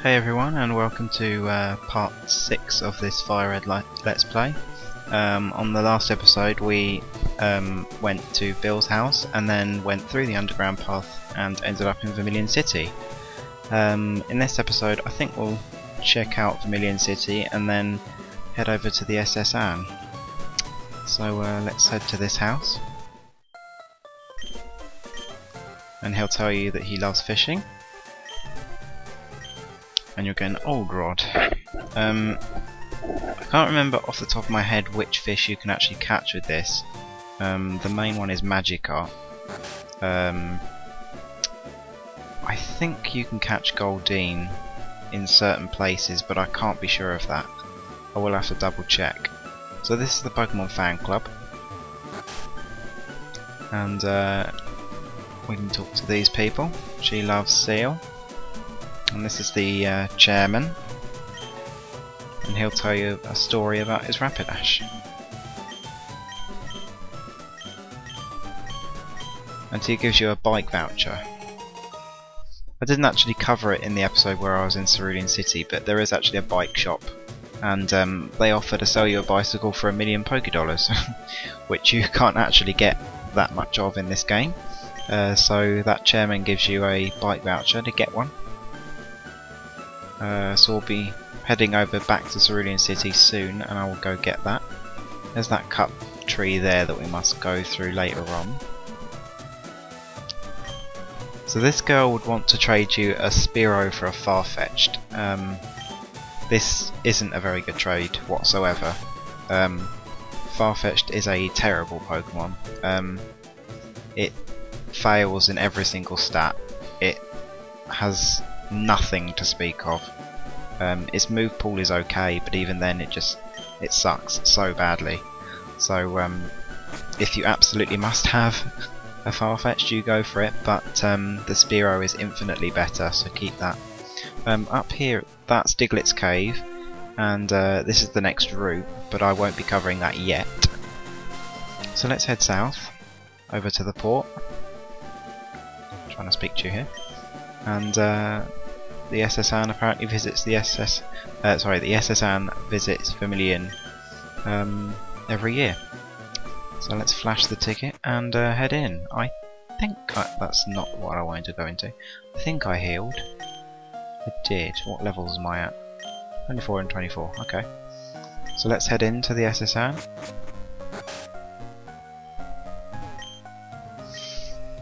Hey everyone, and welcome to part 6 of this FireRed Let's Play. On the last episode we went to Bill's house and then went through the underground path and ended up in Vermilion City. In this episode I think we'll check out Vermilion City and then head over to the SS Anne. So let's head to this house. And he'll tell you that he loves fishing. And you'll get an old rod. I can't remember off the top of my head which fish you can actually catch with this. The main one is Magikarp. I think you can catch GOLDEEN in certain places, but I can't be sure of that. I will have to double check. So this is the Pokemon fan club. And we can talk to these people. She loves seal. And this is the chairman, and he'll tell you a story about his Rapidash. And he gives you a bike voucher. I didn't actually cover it in the episode where I was in Vermilion City, but there is actually a bike shop, and they offer to sell you a bicycle for $1 million Pokédollars, which you can't actually get that much of in this game. So that chairman gives you a bike voucher to get one. So we'll be heading over back to Vermilion City soon, and I will go get that. There's that cut tree there that we must go through later on. So this girl would want to trade you a Spearow for a Farfetch'd. This isn't a very good trade whatsoever. Farfetch'd is a terrible Pokemon. It fails in every single stat. It has nothing to speak of. Its move pool is okay, but even then it sucks so badly. So if you absolutely must have a Farfetch'd, you go for it, but the Spearow is infinitely better, so keep that. Up here, that's Diglett's cave, and this is the next route, but I won't be covering that yet. So let's head south over to the port. I'm trying to speak to you here. And the SS Anne apparently visits the SS Anne visits Vermilion every year. So let's flash the ticket and head in. I think that's not what I wanted to go into. I think I healed. I did. What levels am I at? 24 and 24. Okay. So let's head into the SS Anne.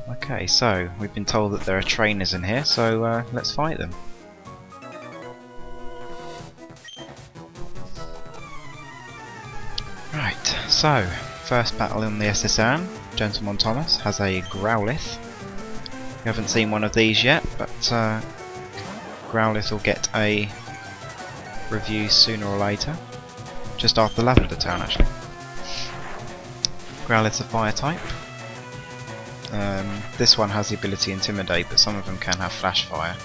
Okay, so we've been told that there are trainers in here, so let's fight them. Right, so first battle in the SS Anne. Gentleman Thomas has a Growlithe. We haven't seen one of these yet, but Growlithe will get a review sooner or later. Just after the Lavender Town, actually. Growlithe's a fire type. This one has the ability Intimidate, but some of them can have Flash Fire,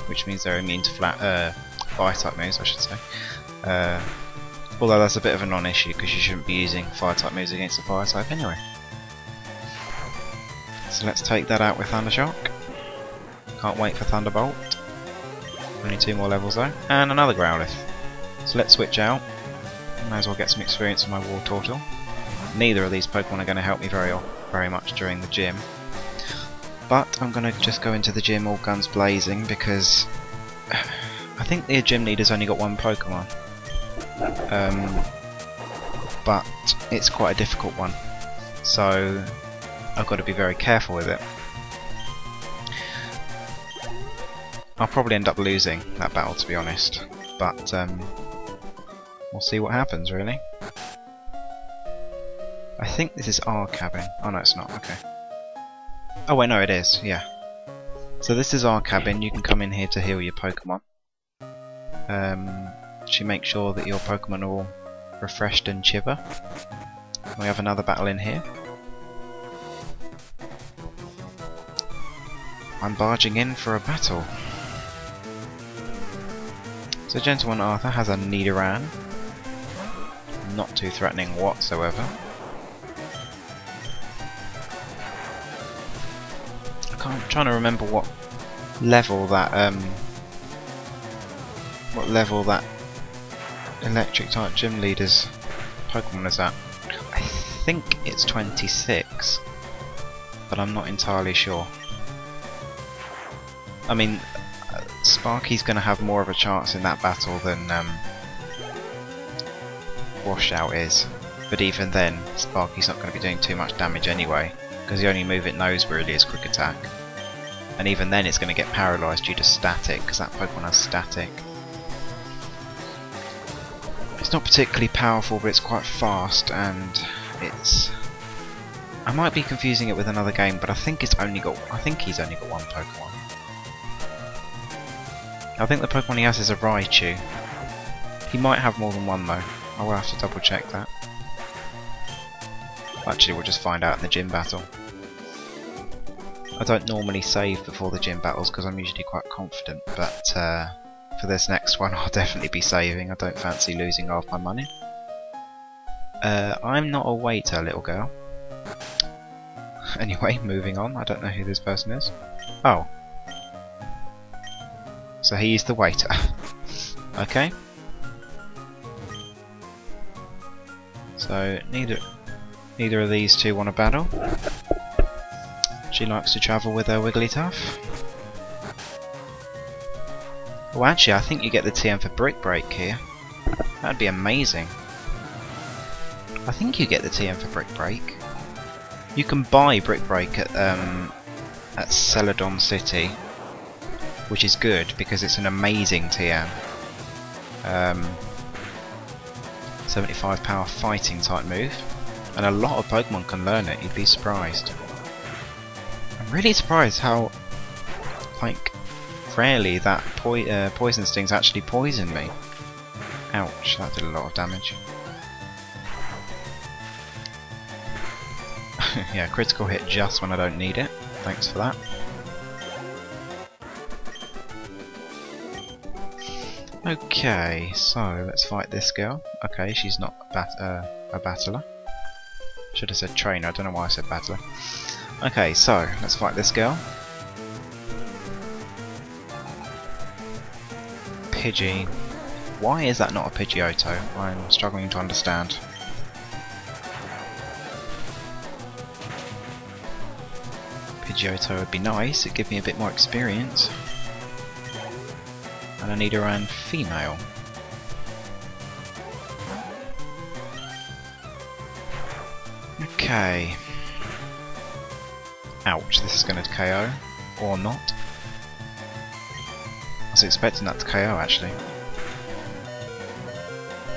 which means they're immune to fire type moves, I should say. Although that's a bit of a non-issue because you shouldn't be using fire type moves against a fire type anyway. So let's take that out with Thundershock. Can't wait for Thunderbolt. Only 2 more levels though, and another Growlithe. So let's switch out. Might as well get some experience in my War Turtle. Neither of these Pokemon are going to help me very much during the gym, but I'm going to just go into the gym all guns blazing because I think the gym leader's only got 1 Pokemon, but it's quite a difficult one, so I've got to be very careful with it. I'll probably end up losing that battle, to be honest, but we'll see what happens, really. I think this is our cabin. Oh no, it's not. Okay. Oh wait, no, it is. Yeah. So this is our cabin. You can come in here to heal your Pokemon. She makes sure that your Pokemon are all refreshed and chipper. We have another battle in here. I'm barging in for a battle. So Gentleman Arthur has a Nidoran. Not too threatening whatsoever. I'm trying to remember what level that what level that electric type gym leader's Pokemon is at. I think it's 26, but I'm not entirely sure. I mean, Sparky's going to have more of a chance in that battle than Washout is, but even then, Sparky's not going to be doing too much damage anyway, because the only move it knows really is Quick Attack. And even then it's going to get paralysed due to static, because that Pokemon has static. It's not particularly powerful, but it's quite fast, and it's... I might be confusing it with another game, but I think he's only got one Pokemon. I think the Pokemon he has is a Raichu. He might have more than one though. I will have to double check that. Actually, we'll just find out in the gym battle. I don't normally save before the gym battles because I'm usually quite confident, but for this next one I'll definitely be saving. I don't fancy losing half my money. I'm not a waiter, little girl. Anyway, moving on. I don't know who this person is. Oh. So he's the waiter. Okay. So neither of these two want to battle. She likes to travel with her Wigglytuff. Oh, actually, I think you get the TM for Brick Break here. That'd be amazing. I think you get the TM for Brick Break. You can buy Brick Break at Celadon City, which is good because it's an amazing TM. 75 power fighting type move, and a lot of Pokemon can learn it. You'd be surprised. I'm really surprised how, like, rarely that poison stings actually poison me. Ouch, that did a lot of damage. Yeah, critical hit just when I don't need it. Thanks for that. Okay, so let's fight this girl. Okay, she's not a battler. Should have said trainer, I don't know why I said battler. Okay, so let's fight this girl. Pidgey. Why is that not a Pidgeotto? I'm struggling to understand. Pidgeotto would be nice, it'd give me a bit more experience. And I need around female. Okay. Ouch, this is going to KO. Or not. I was expecting that to KO actually.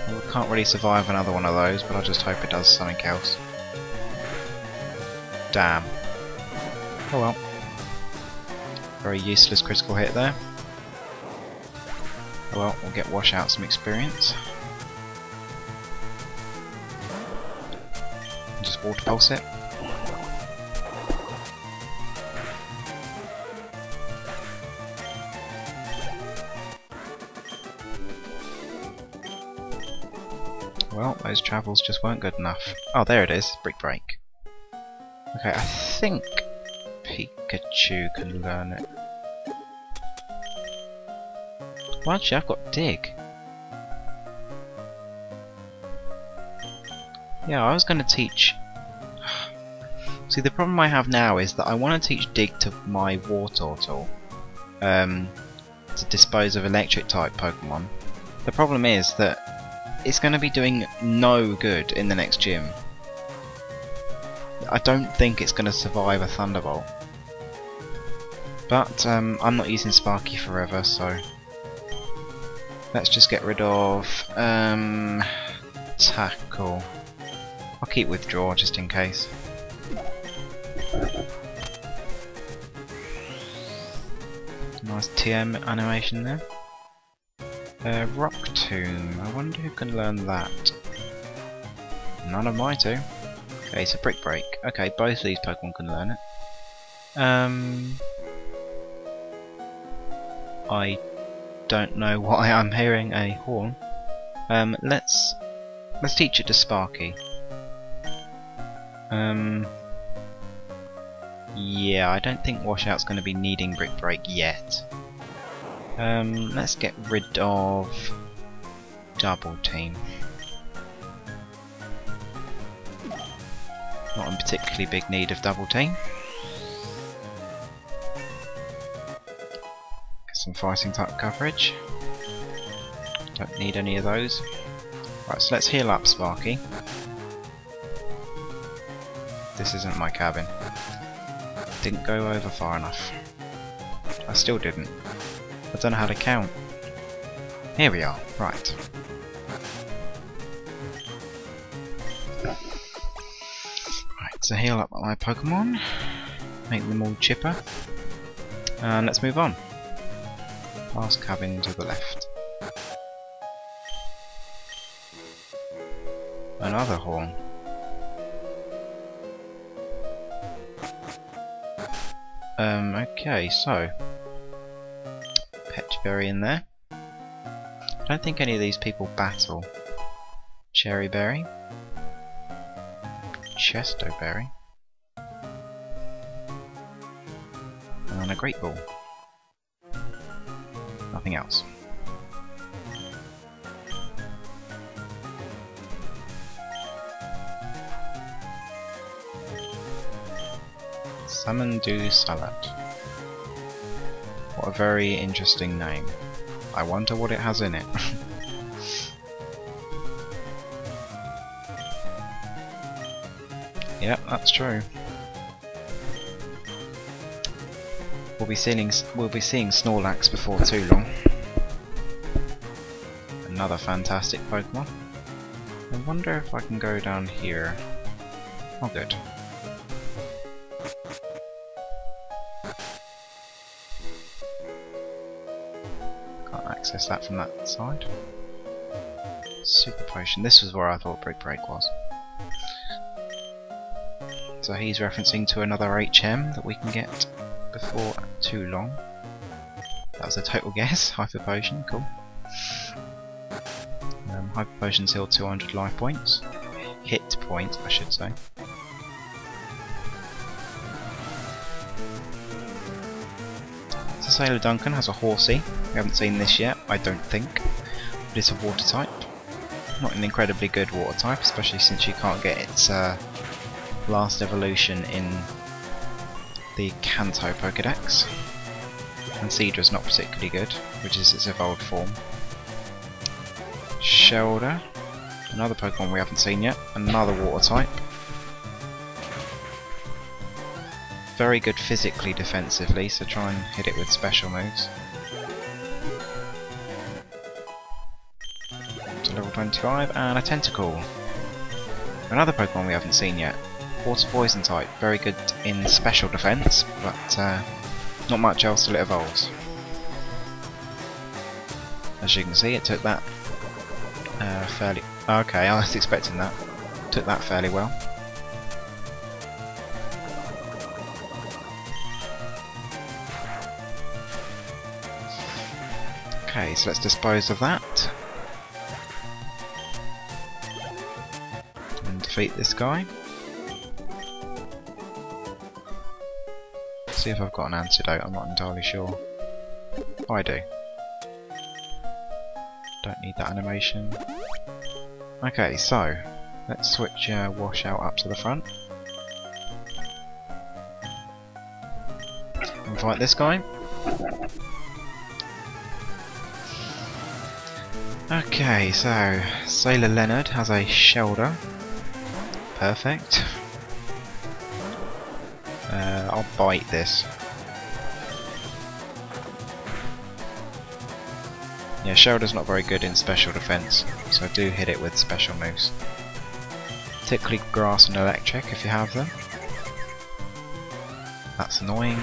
Well, I can't really survive another one of those, but I just hope it does something else. Damn. Oh well. Very useless critical hit there. Oh well, we'll get Washout some experience. And just water pulse it. Well, those travels just weren't good enough. Oh, there it is, Brick Break. Okay, I think Pikachu can learn it. Well, actually, I've got Dig. Yeah, I was going to teach... See, the problem I have now is that I want to teach Dig to my Wartortle to dispose of electric-type Pokemon. The problem is that it's going to be doing no good in the next gym. I don't think it's going to survive a Thunderbolt. But I'm not using Sparky forever, so... Let's just get rid of Tackle. I'll keep Withdraw just in case. Nice TM animation there. Rock Tomb. I wonder who can learn that. None of my two. Okay, so Brick Break. Okay, both these Pokemon can learn it. I don't know why I'm hearing a horn. Let's teach it to Sparky. Yeah, I don't think Washout's going to be needing Brick Break yet. Let's get rid of Double Team. Not in particularly big need of Double Team. Get some fighting type coverage. Don't need any of those. Right, so let's heal up Sparky. This isn't my cabin. Didn't go over far enough. I still didn't. I don't know how to count. Here we are, right. Right, so heal up my Pokemon. Make them all chipper. And let's move on. Last cabin to the left. Another horn. Okay, so PIDGEY in there. I don't think any of these people battle. Cherry Berry, Chesto Berry, and a Great Ball. Nothing else. Salmon-dew Salad. What a very interesting name. I wonder what it has in it. Yep, that's true. We'll be seeing Snorlax before too long. Another fantastic Pokemon. I wonder if I can go down here. Oh, good. Access that from that side. Super Potion. This was where I thought Brick Break was. So he's referencing to another HM that we can get before too long. That was a total guess. Hyper Potion, cool. Hyper Potion's healed 200 life points. Hit points, I should say. Sailor Duncan has a Horsey. We haven't seen this yet, I don't think. But it's a water type. Not an incredibly good water type, especially since you can't get its last evolution in the Kanto Pokédex. And Cedra's not particularly good, which is its evolved form. Shelder, another Pokemon we haven't seen yet, another water type. Very good physically defensively, so try and hit it with special moves. To level 25, and a Tentacool. Another Pokemon we haven't seen yet. Water Poison type, very good in special defense, but not much else till it evolves. As you can see, it took that fairly... Okay, I was expecting that. Took that fairly well. Okay, so let's dispose of that. And defeat this guy. See if I've got an antidote, I'm not entirely sure. Oh, I do. Don't need that animation. Okay, so let's switch Washout up to the front. And fight this guy. Okay, so Sailor Leonard has a Shelder. Perfect. I'll bite this. Yeah, Shelder's not very good in special defense, so do hit it with special moves. Particularly Grass and Electric if you have them. That's annoying.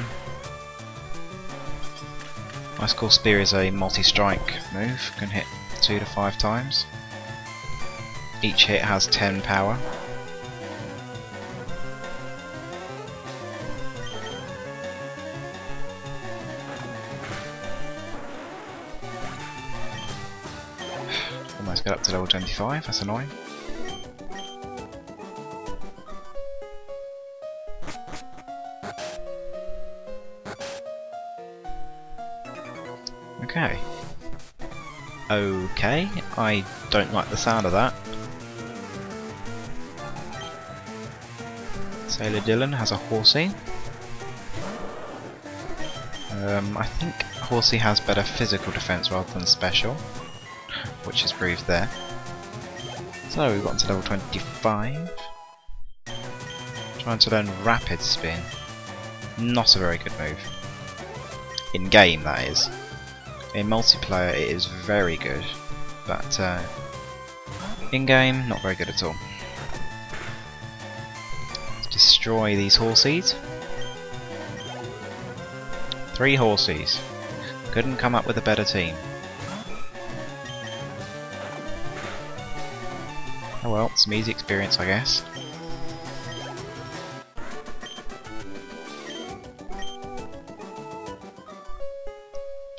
Ice Cool Spear is a multi-strike move, can hit 2 to 5 times. Each hit has 10 power. Almost get up to level 25, that's annoying. Okay. Okay, I don't like the sound of that. Sailor Dylan has a Horsey. I think Horsey has better physical defense rather than special, which is proved there. So we've gotten to level 25. Trying to learn Rapid Spin. Not a very good move. In game, that is. In multiplayer, it is very good, but in game, not very good at all. Let's destroy these Horsies. 3 Horsies. Couldn't come up with a better team. Oh well, some easy experience, I guess.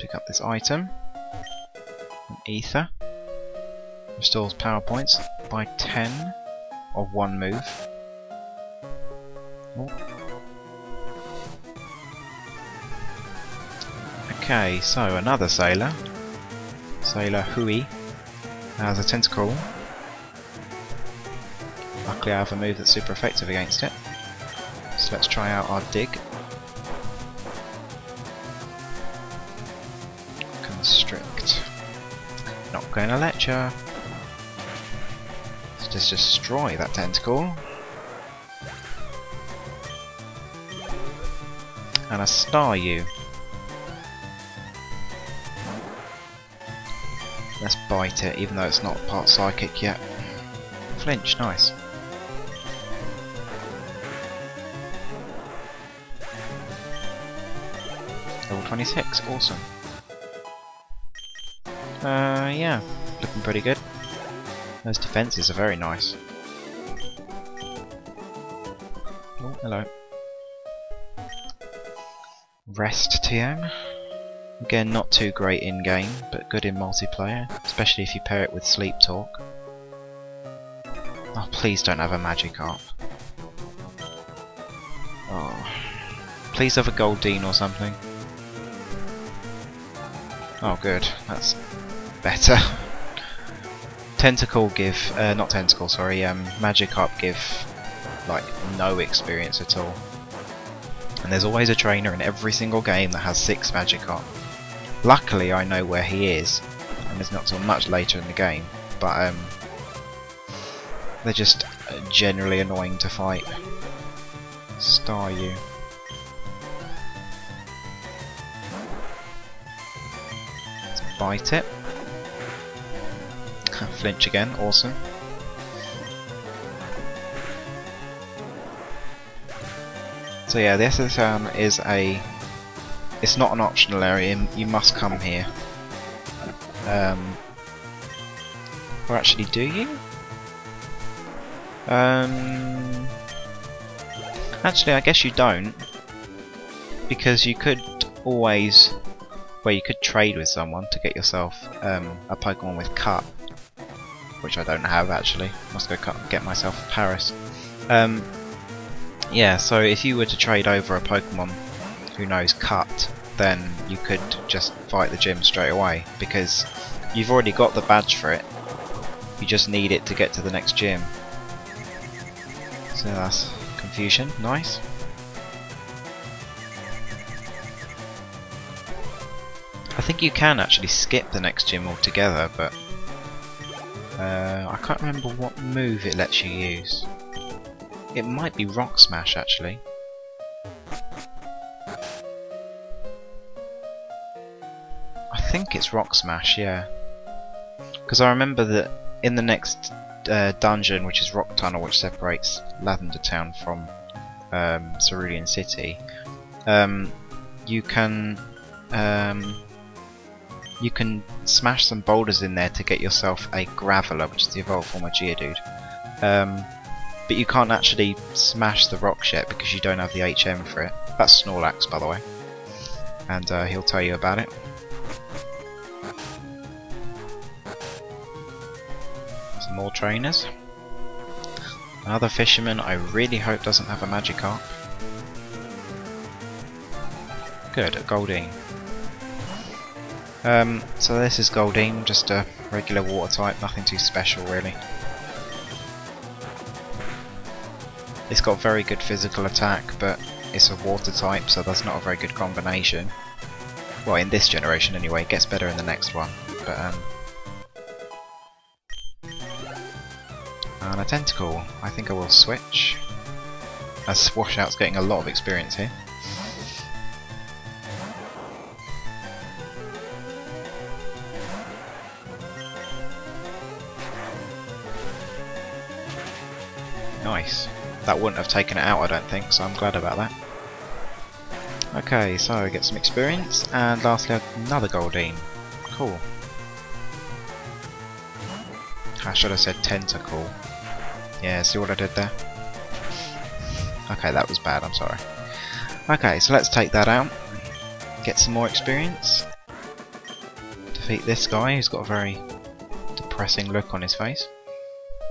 Pick up this item. An ether. Restores power points by 10 of one move. Oh. Okay, so another sailor. Sailor Hui has a tentacle. Luckily I have a move that's super effective against it. So let's try out our dig. Constrict. Not going to let ya. Let's just destroy that tentacle. And a STARYU. Let's bite it, even though it's not part psychic yet. Flinch, nice. Level 26, awesome. Yeah, looking pretty good. Those defences are very nice. Oh, hello. Rest TM. Again, not too great in game, but good in multiplayer, especially if you pair it with Sleep Talk. Oh, please don't have a Magikarp. Oh, please have a GOLDEEN or something. Oh, good. That's better. Tentacool give, not Tentacool, sorry. Magikarp give like no experience at all. And there's always a trainer in every single game that has 6 Magikarp. Luckily, I know where he is, and it's not till much later in the game. But they're just generally annoying to fight. STARYU. Let's bite it. Flinch again, awesome. So yeah, this is a... It's not an optional area, you must come here. Or actually, do you? Actually, I guess you don't. Because you could always... Well, you could trade with someone to get yourself a Pokemon with Cut. Which I don't have, actually. Must go get myself a Paris. Yeah, so if you were to trade over a Pokemon who knows Cut, then you could just fight the gym straight away, because you've already got the badge for it. You just need it to get to the next gym. So that's confusion, nice. I think you can actually skip the next gym altogether, but I can't remember what move it lets you use. It might be Rock Smash, actually. I think it's Rock Smash, yeah. Because I remember that in the next dungeon, which is Rock Tunnel, which separates Lavender Town from Vermilion City, you can smash some boulders in there to get yourself a Graveler, which is the evolved form of Geodude. But you can't actually smash the rocks yet because you don't have the HM for it. That's Snorlax, by the way, and he'll tell you about it. Some more trainers. Another fisherman I really hope doesn't have a Magikarp. Good, a GOLDEEN. So this is GOLDEEN, just a regular water type, nothing too special really. It's got very good physical attack, but it's a water type, so that's not a very good combination. Well, in this generation anyway, it gets better in the next one. But and a Tentacool. I think I will switch. As Washout's getting a lot of experience here. Nice. That wouldn't have taken it out, I don't think, so I'm glad about that. Okay, so I get some experience, and lastly another GOLDEEN. Cool. I should have said Tentacool. Yeah, see what I did there? Okay, that was bad, I'm sorry. Okay, so let's take that out. Get some more experience. Defeat this guy who's got a very depressing look on his face.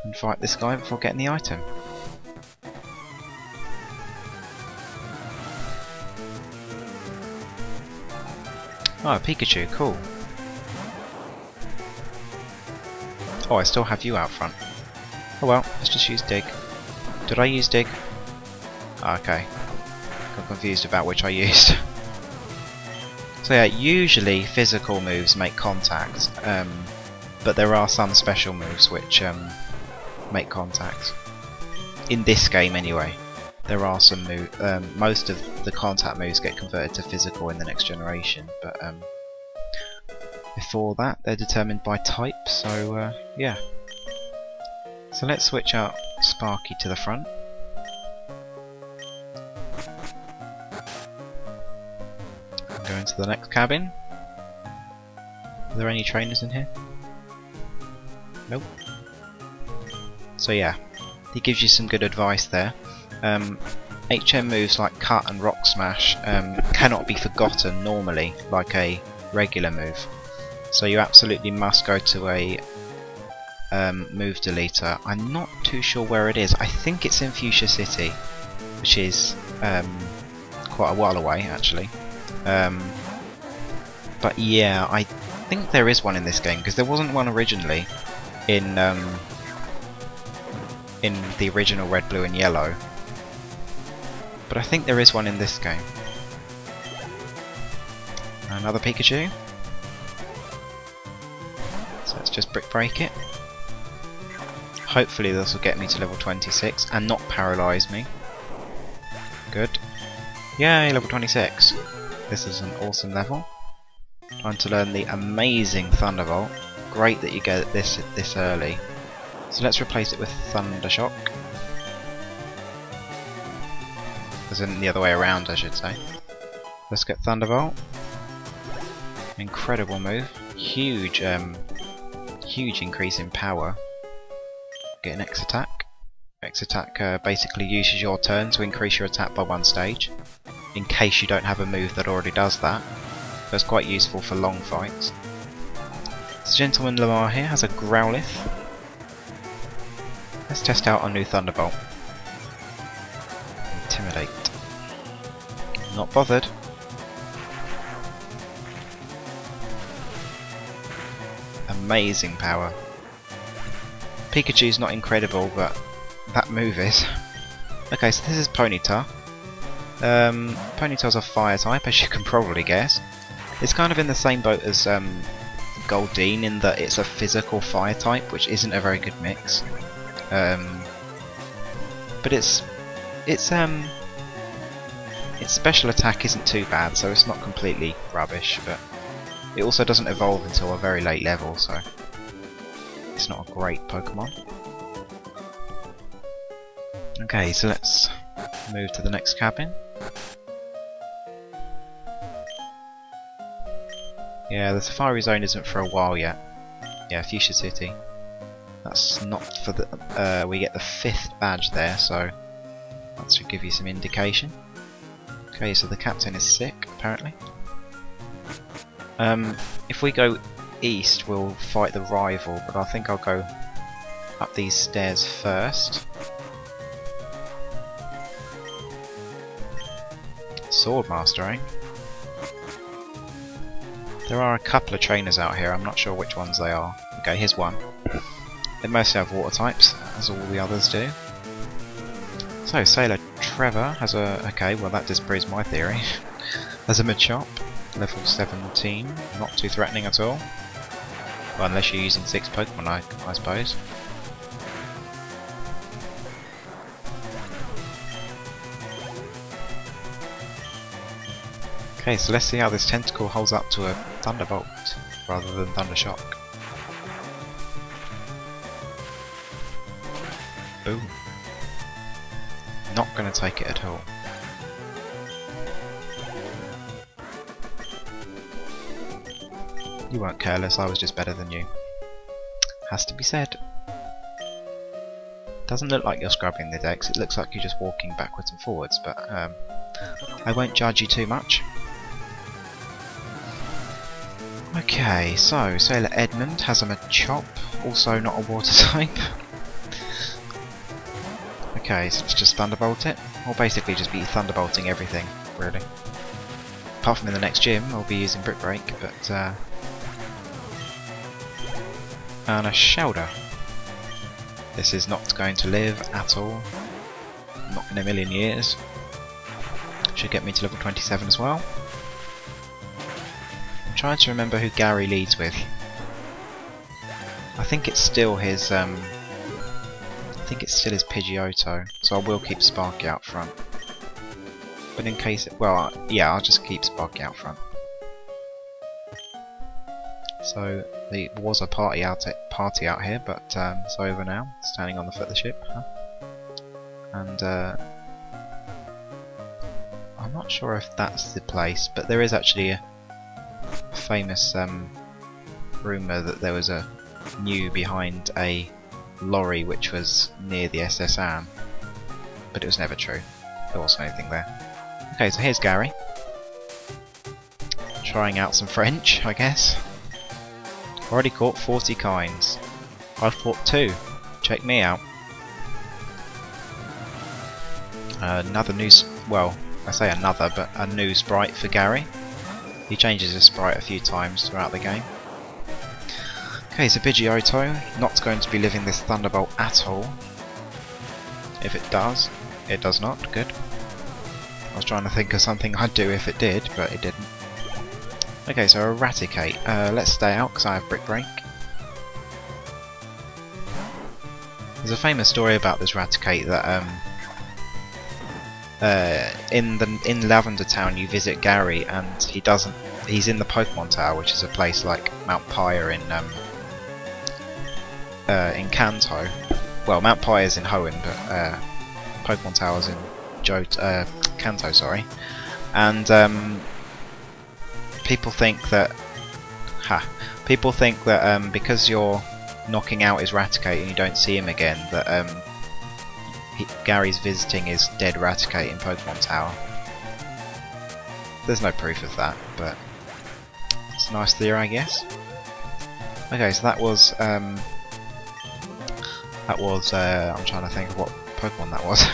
And fight this guy before getting the item. Oh, a Pikachu, cool. Oh, I still have you out front. Oh well, let's just use Dig. Did I use Dig? Oh, okay. Got confused about which I used. So yeah, usually physical moves make contact, but there are some special moves which make contact. In this game anyway. There are some most of the contact moves get converted to physical in the next generation, but before that they're determined by type, so yeah. So let's switch out Sparky to the front. Go into the next cabin. Are there any trainers in here? Nope. So yeah, he gives you some good advice there. HM moves like Cut and Rock Smash cannot be forgotten normally like a regular move, so you absolutely must go to a move deleter. I'm not too sure where it is. I think it's in Fuchsia City, which is quite a while away actually, but yeah, I think there is one in this game because there wasn't one originally in the original Red, Blue and Yellow. But I think there is one in this game. Another Pikachu. So let's just Brick Break it. Hopefully this will get me to level 26 and not paralyse me. Good. Yay, level 26. This is an awesome level. Time to learn the amazing Thunderbolt. Great that you get it this early. So let's replace it with Thunder Shock. As in the other way around, I should say. Let's get Thunderbolt. Incredible move. Huge increase in power. Get an X attack. X attack basically uses your turn to increase your attack by 1 stage, in case you don't have a move that already does that. So it's quite useful for long fights. So Gentleman Lamar here has a Growlithe. Let's test out our new Thunderbolt. Intimidate. Not bothered. Amazing power. Pikachu's not incredible, but that move is. Okay, so this is Ponyta. Ponyta's a fire type, as you can probably guess. It's kind of in the same boat as GOLDEEN in that it's a physical fire type, which isn't a very good mix. But its special attack isn't too bad, so it's not completely rubbish, but it also doesn't evolve until a very late level, so it's not a great Pokemon. Okay, so let's move to the next cabin. Yeah, the Safari Zone isn't for a while yet. Yeah, Fuchsia City. That's not for the... we get the 5th badge there, so that should give you some indication. Okay, so the captain is sick, apparently. If we go east, we'll fight the rival, but I think I'll go up these stairs first. Sword mastering. There are a couple of trainers out here, I'm not sure which ones they are. Okay, here's one. They mostly have water types, as all the others do. So, Sailor Trevor has a... okay, well that disproves my theory. Has a MACHOP, level 17, not too threatening at all. Well, unless you're using 6 Pokemon, I suppose. Okay, so let's see how this Tentacool holds up to a Thunderbolt, rather than Thundershock. Ooh. Not gonna take it at all. You weren't careless, I was just better than you. Has to be said. Doesn't look like you're scrubbing the decks, it looks like you're just walking backwards and forwards, but I won't judge you too much. Okay, so Sailor Edmund has a MACHOP, also not a water type. Okay, so let's just Thunderbolt it. We'll basically just be Thunderbolting everything, really. Apart from in the next gym, I'll be using Brick Break, but and a Shellder. This is not going to live at all. Not in a million years. Should get me to level 27 as well. I'm trying to remember who Gary leads with. I think it's still his Pidgeotto, so I will keep Sparky out front. But in case well, yeah, I'll just keep Sparky out front. So there was a party out here, but it's over now. Standing on the foot of the ship, huh? And I'm not sure if that's the place, but there is actually a famous rumour that there was a new behind a lorry which was near the SS Anne, but it was never true. There wasn't anything there. Okay, so here's Gary. Trying out some French, I guess. Already caught 40 kinds. I've caught 2. Check me out. Another new... well, I say another, but a new sprite for Gary. He changes his sprite a few times throughout the game. Okay, so Pidgeotto, not going to be living this Thunderbolt at all. If it does not, good. I was trying to think of something I'd do if it did, but it didn't. Okay, so Eradicate. Let's stay out because I have Brick Break. There's a famous story about this Eradicate that in Lavender Town you visit Gary and he's in the Pokémon Tower, which is a place like Mount Pyre in Kanto. Well, Mount Pyre is in Hoenn, but Pokémon Tower's in Kanto, sorry. And people think that because you're knocking out his Raticate and you don't see him again, that Gary's visiting his dead Raticate in Pokémon Tower. There's no proof of that, but it's a nice theory, I guess. Okay, so that was I'm trying to think of what Pokemon that was.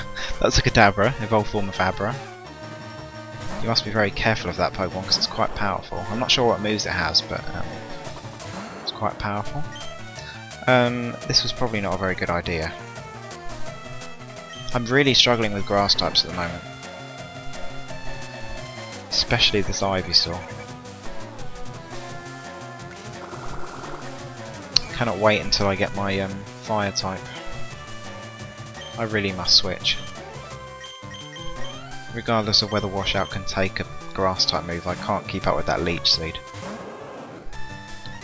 That's a Kadabra, evolved form of Abra. You must be very careful of that Pokemon because it's quite powerful. I'm not sure what moves it has, but it's quite powerful. This was probably not a very good idea. I'm really struggling with grass types at the moment. Especially this Ivysaur. Cannot wait until I get my fire type. I really must switch. Regardless of whether Washout can take a grass type move, I can't keep up with that leech speed.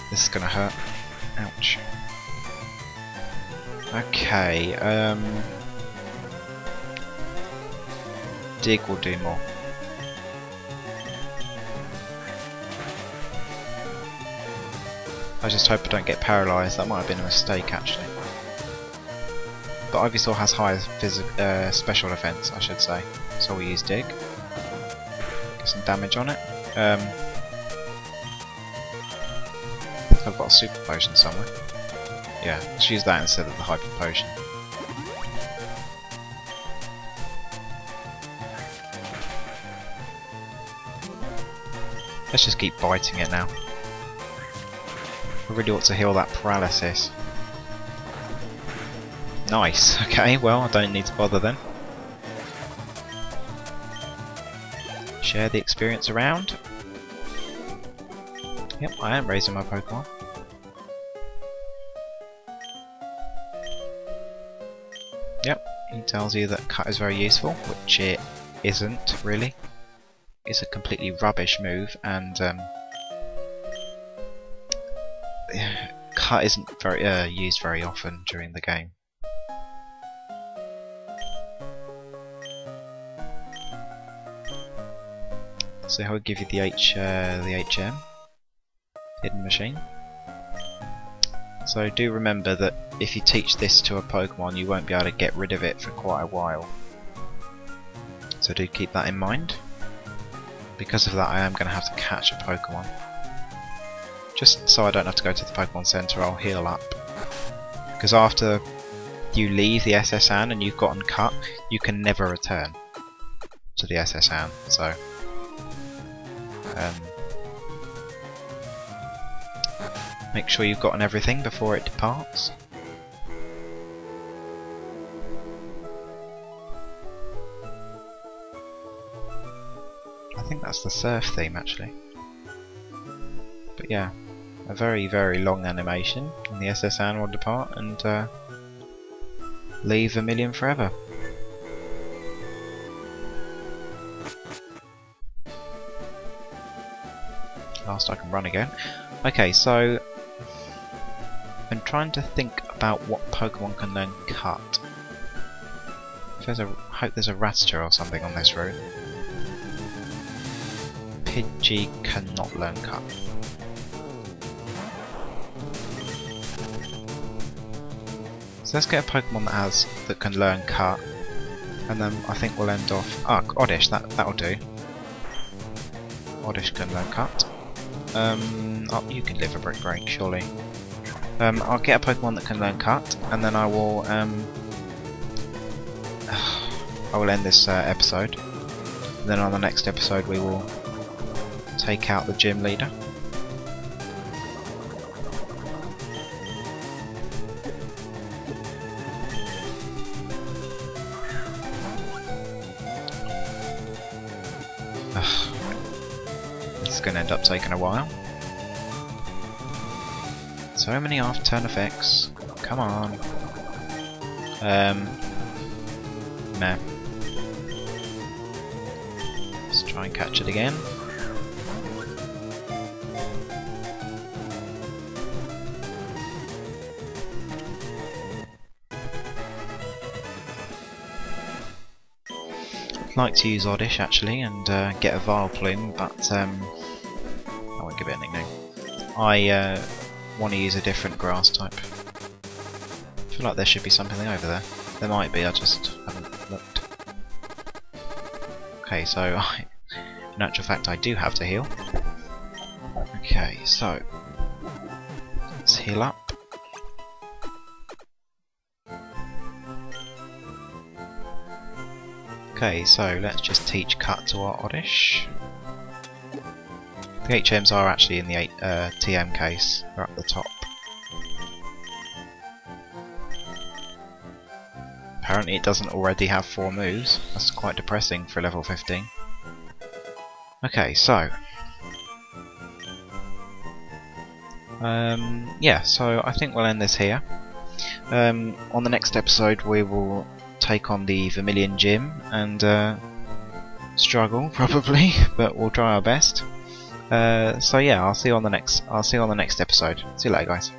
This is gonna hurt. Ouch. Okay, Dig will do more. I just hope I don't get paralysed. That might have been a mistake actually. But Ivysaur has high special defense, I should say. So we'll use Dig. Get some damage on it. I think I've got a Super Potion somewhere. Yeah, let's use that instead of the Hyper Potion. Let's just keep biting it now. I really ought to heal that paralysis. Nice, okay, well I don't need to bother then. Share the experience around. Yep, I am raising my Pokemon. Yep, he tells you that Cut is very useful, which it isn't really. It's a completely rubbish move, and Cut isn't very used very often during the game. So he'll give you the HM, Hidden Machine. So do remember that if you teach this to a Pokemon, you won't be able to get rid of it for quite a while. So do keep that in mind. Because of that, I am going to have to catch a Pokemon. Just so I don't have to go to the Pokemon Center, I'll heal up. Because after you leave the SS Anne and you've gotten Cut, you can never return to the SS Anne. So make sure you've gotten everything before it departs. I think that's the surf theme actually. But yeah, a very, very long animation, and the SS Anne will depart and leave Vermilion forever. Last I can run again. Okay, so I'm trying to think about what Pokemon can learn Cut. I hope there's a Rattata or something on this route. PIDGEY cannot learn Cut. So let's get a Pokemon that can learn Cut, and then I think we'll end off. Ah, ODDISH. That'll do. ODDISH can learn Cut. Oh, you can live a brick break, surely. I'll get a Pokemon that can learn Cut, and then I will end this episode. And then on the next episode we will take out the gym leader. This is going to end up taking a while. So many after-turn effects. Come on. Nah. Let's try and catch it again. I'd like to use ODDISH actually and get a Vileplume, but I won't give it a nickname. I want to use a different grass type. I feel like there should be something over there. There might be, I just haven't looked. Okay, so in actual fact I do have to heal. Okay, so let's heal up. Okay, so let's just teach Cut to our ODDISH. The HMs are actually in the TM case, they're at the top. Apparently it doesn't already have 4 moves, that's quite depressing for level 15. Okay, so yeah, so I think we'll end this here. On the next episode we will take on the Vermilion Gym and struggle probably, but we'll try our best. So yeah, I'll see you on the next episode. See you later, guys.